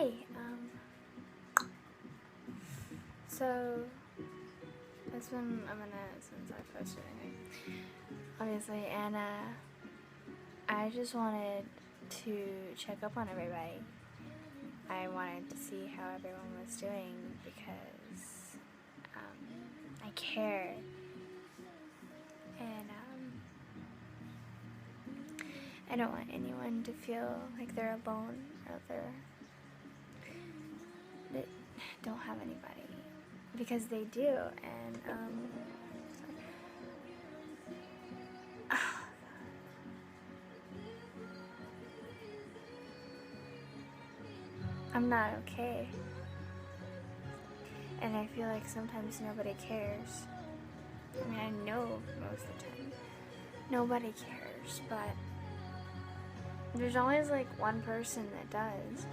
Hey, so it's been a minute since I posted anything, obviously, and I just wanted to check up on everybody. I wanted to see how everyone was doing because I care, and I don't want anyone to feel like they're alone or they don't have anybody, because they do. And I'm not okay, and I feel like sometimes nobody cares. I mean, I know most of the time nobody cares, but there's always like one person that does.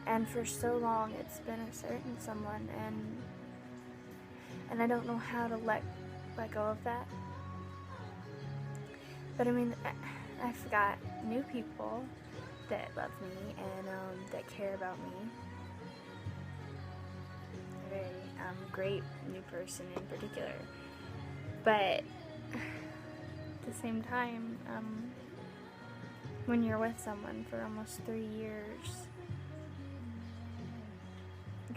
And for so long it's been a certain someone, and I don't know how to let go of that. But I mean, I've got new people that love me and that care about me. A very great new person in particular. But at the same time, when you're with someone for almost 3 years,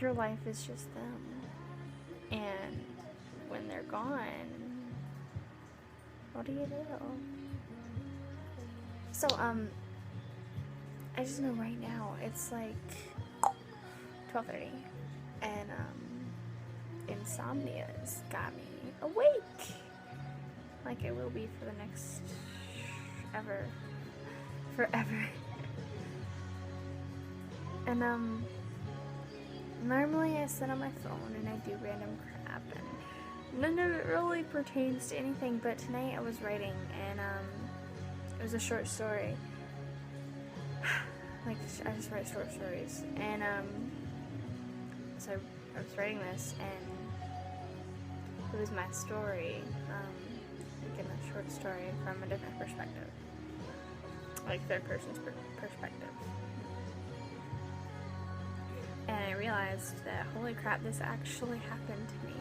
your life is just them. And when they're gone, what do you do? So, I just know right now it's like 12:30, and insomnia's got me awake, like it will be for the next forever. And normally I sit on my phone and I do random crap, and none of it really pertains to anything. But tonight I was writing, and it was a short story. Like, I just write short stories, and so I was writing this, and it was my story, like in a short story from a different perspective, like third person's perspective. And I realized that, holy crap, this actually happened to me.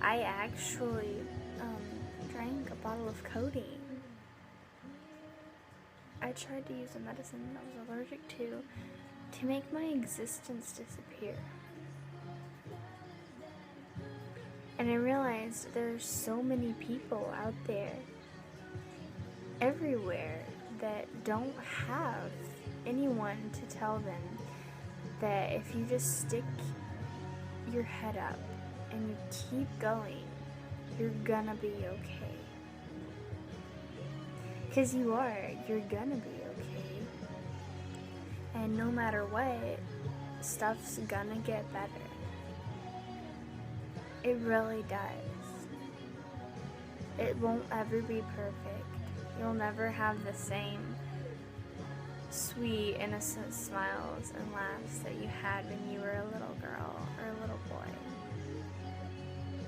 I actually drank a bottle of codeine. I tried to use a medicine that I was allergic to make my existence disappear. And I realized there's so many people out there, everywhere, that don't have anyone to tell them that if you just stick your head up and you keep going, you're gonna be okay. Because you're gonna be okay. And no matter what, stuff's gonna get better. It really does. It won't ever be perfect. You'll never have the same sweet, innocent smiles and laughs that you had when you were a little girl or a little boy.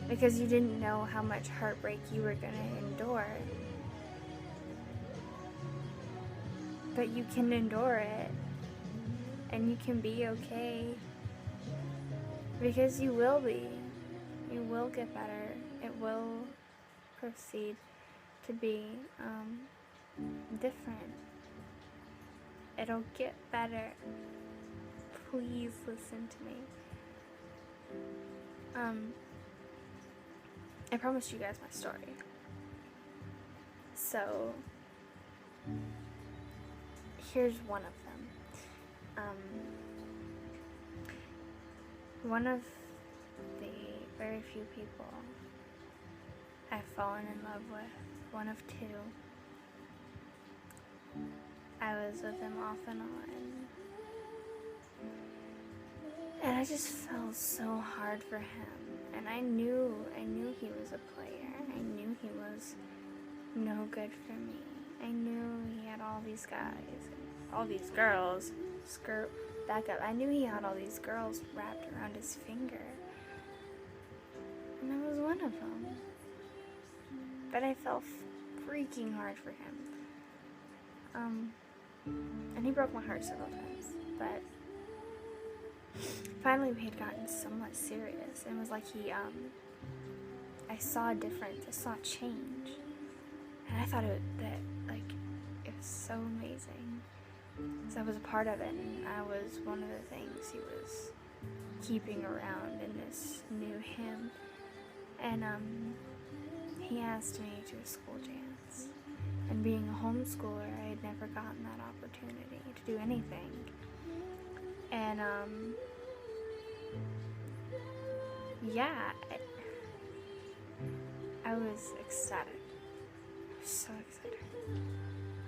Because you didn't know how much heartbreak you were gonna endure. But you can endure it, and you can be okay, because you will be. You will get better. It will proceed to be different. It'll get better. Please listen to me. I promised you guys my story. So here's one of them. One of the very few people I've fallen in love with, one of two. I was with him off and on, and I just felt so hard for him. And I knew he was a player. I knew he was no good for me. I knew he had all these guys, all these girls. Back up. I knew he had all these girls wrapped around his finger, and I was one of them. But I felt freaking hard for him. And he broke my heart several times. but finally we had gotten somewhat serious, and it was like I saw a difference, I saw a change, and I thought it was so amazing, because I was a part of it, and I was one of the things he was keeping around in this new hymn. And he asked me to a school dance, and being a homeschooler, I had never gotten that opportunity to do anything, and yeah, I was ecstatic. I was so excited.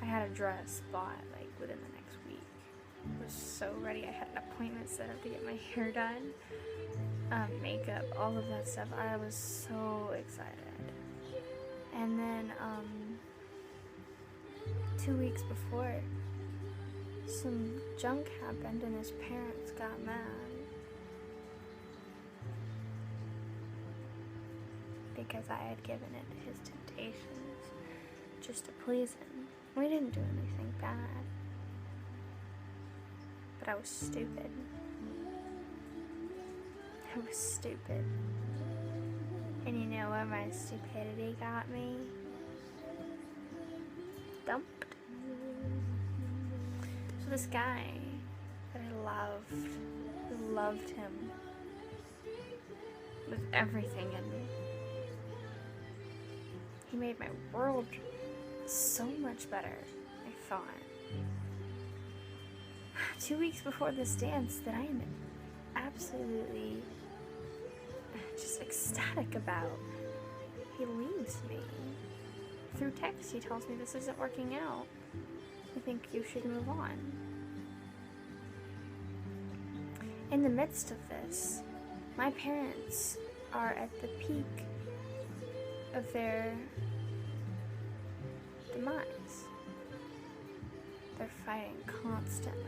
I had a dress bought like within the next week. I was so ready. I had an appointment set up to get my hair done, makeup, all of that stuff. I was so excited. And then 2 weeks before, some junk happened and his parents got mad because I had given in to his temptations just to please him. We didn't do anything bad, but I was stupid. I was stupid. And you know where my stupidity got me? Dumped. So this guy that I loved him with everything in me. He made my world so much better, I thought. 2 weeks before this dance that I am absolutely just ecstatic about, he leaves me. Through text, he tells me this isn't working out. I think you should move on. In the midst of this, my parents are at the peak of their demise. They're fighting constantly.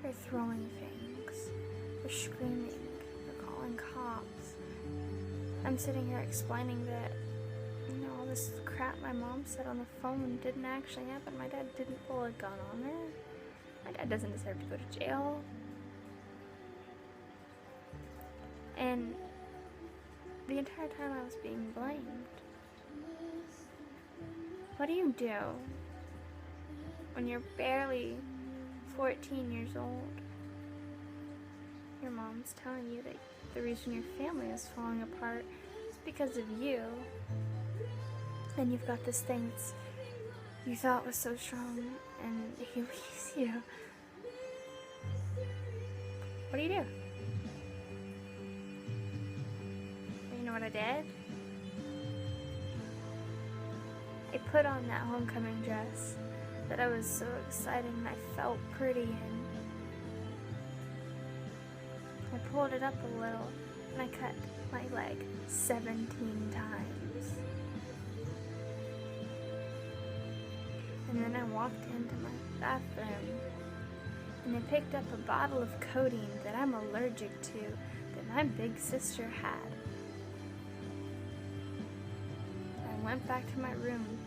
They're throwing things. They're screaming. They're calling cops. I'm sitting here explaining that, all this crap my mom said on the phone didn't actually happen. My dad didn't pull a gun on her. My dad doesn't deserve to go to jail. And the entire time I was being blamed. What do you do when you're barely 14 years old? Your mom's telling you that the reason your family is falling apart is because of you. And you've got this thing that you thought was so strong, and he leaves you. What do you do? You know what I did? I put on that homecoming dress that I was so excited and I felt pretty in. I pulled it up a little and I cut my leg 17 times. And then I walked into my bathroom and I picked up a bottle of codeine that I'm allergic to that my big sister had. I went back to my room.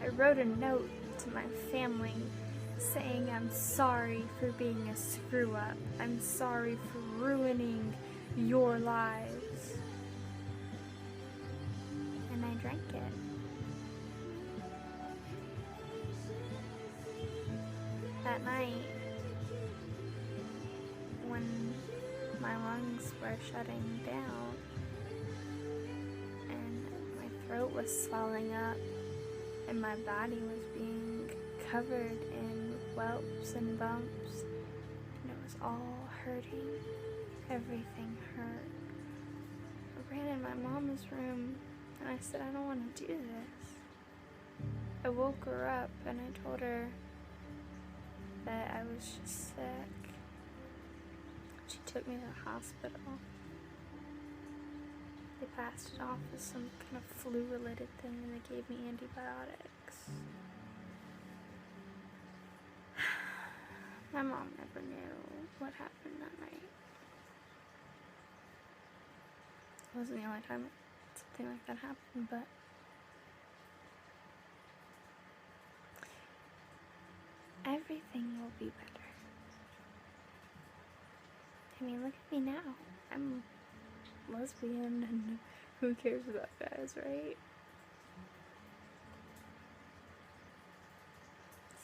I wrote a note to my family saying I'm sorry for being a screw up. I'm sorry for ruining your lives. And I drank it. That night, when my lungs were shutting down and my throat was swelling up and my body was being covered in whelps and bumps and it was all hurting, everything hurt. I ran in my mama's room and I said, I don't want to do this. I woke her up and I told her that I was just sick. She took me to the hospital. They passed it off as some kind of flu-related thing and they gave me antibiotics. My mom never knew what happened that night. It wasn't the only time something like that happened, but everything will be better. I mean, look at me now. I'm lesbian, and who cares about guys, right?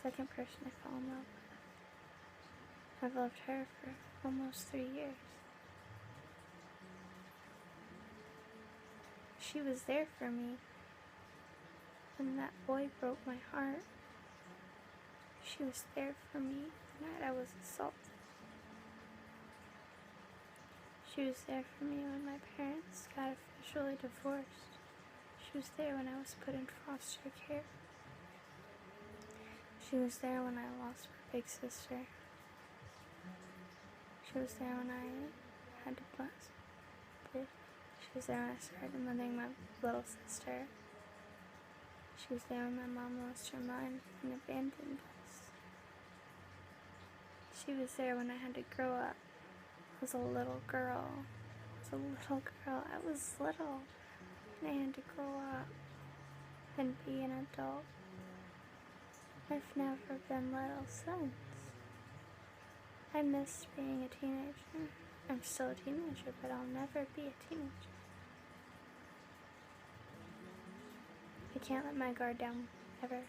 Second person I fell in love with. I've loved her for almost 3 years. She was there for me when that boy broke my heart. She was there for me the night I was assaulted. She was there for me when my parents got officially divorced. She was there when I was put in foster care. She was there when I lost my big sister. She was there when I had to bless. She was there when I started mothering my little sister. She was there when my mom lost her mind and abandoned us. She was there when I had to grow up as a little girl. I was little, and I had to grow up and be an adult. I've never been little since. I missed being a teenager. I'm still a teenager, but I'll never be a teenager. I can't let my guard down, ever.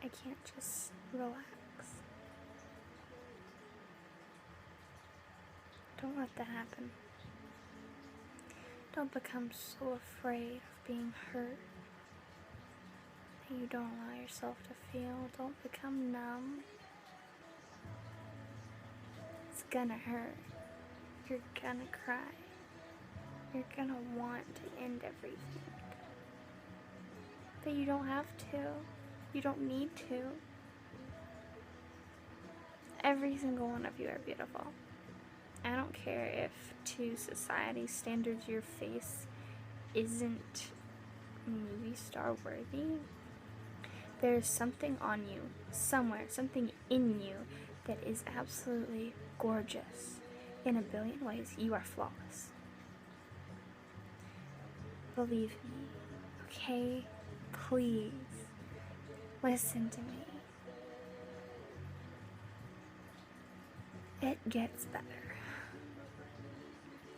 I can't just relax. Don't let that happen. Don't become so afraid of being hurt that you don't allow yourself to feel. Don't become numb. It's gonna hurt. You're gonna cry. You're gonna want to end everything. But you don't have to. You don't need to. Every single one of you are beautiful. I don't care if to society's standards your face isn't movie star worthy. There's something on you, somewhere, something in you that is absolutely gorgeous. In a billion ways, you are flawless. Believe me, okay? Please, listen to me. It gets better.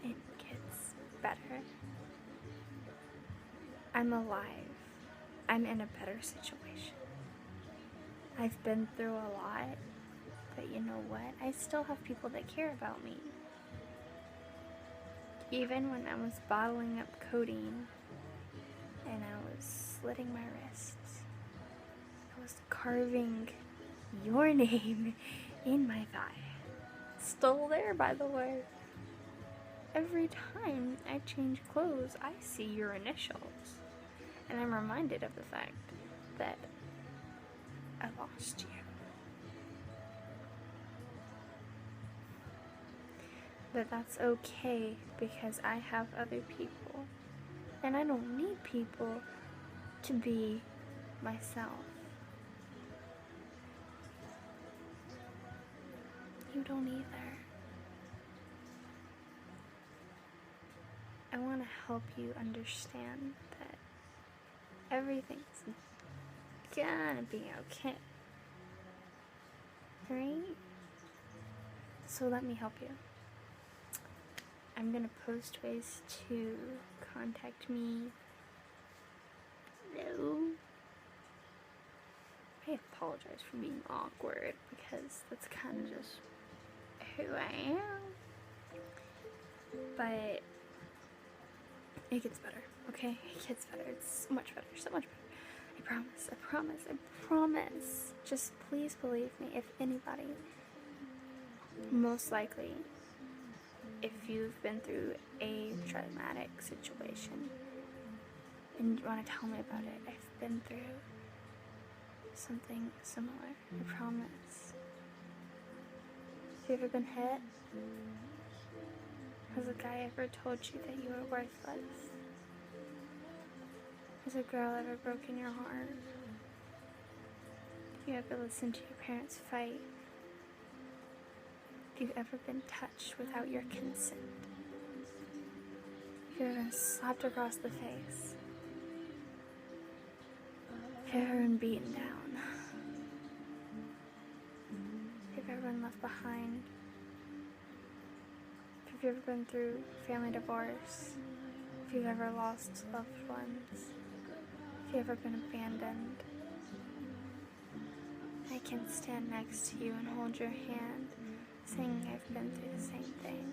It gets better. I'm alive. I'm in a better situation. I've been through a lot, but you know what? I still have people that care about me. Even when I was bottling up codeine and I was slitting my wrists, I was carving your name in my thigh. Still there, by the way. Every time I change clothes, I see your initials. And I'm reminded of the fact that I lost you. But that's okay, because I have other people. And I don't need people to be myself. You don't either. I want to help you understand that everything's gonna be okay. Right? So let me help you. I'm gonna post ways to contact me. No. I apologize for being awkward, because that's kind of just who I am. But it gets better, okay? It gets better. It's so much better, so much better. I promise, I promise, I promise. Just please believe me. If anybody, most likely, if you've been through a traumatic situation and you want to tell me about it, I've been through something similar, I promise. Have you ever been hit? Has a guy ever told you that you were worthless? Has a girl ever broken your heart? Have you ever listened to your parents fight? Have you ever been touched without your consent? Have you ever been slapped across the face? Have you ever been beaten down? Have you ever been left behind? If you've ever been through family divorce, if you've ever lost loved ones, if you've ever been abandoned, I can stand next to you and hold your hand, saying I've been through the same thing.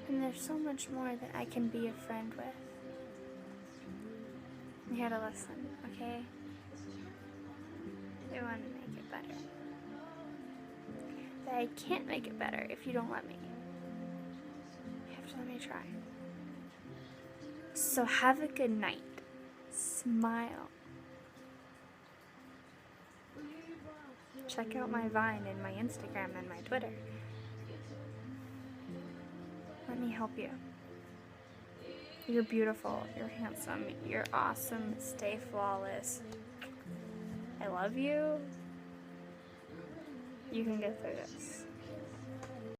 And there's so much more that I can be a friend with. You had to listen, okay? I want to make it better. But I can't make it better if you don't let me. You have to let me try. So have a good night. Smile. Check out my Vine and my Instagram and my Twitter. Let me help you. You're beautiful. You're handsome. You're awesome. Stay flawless. I love you. You can get through this.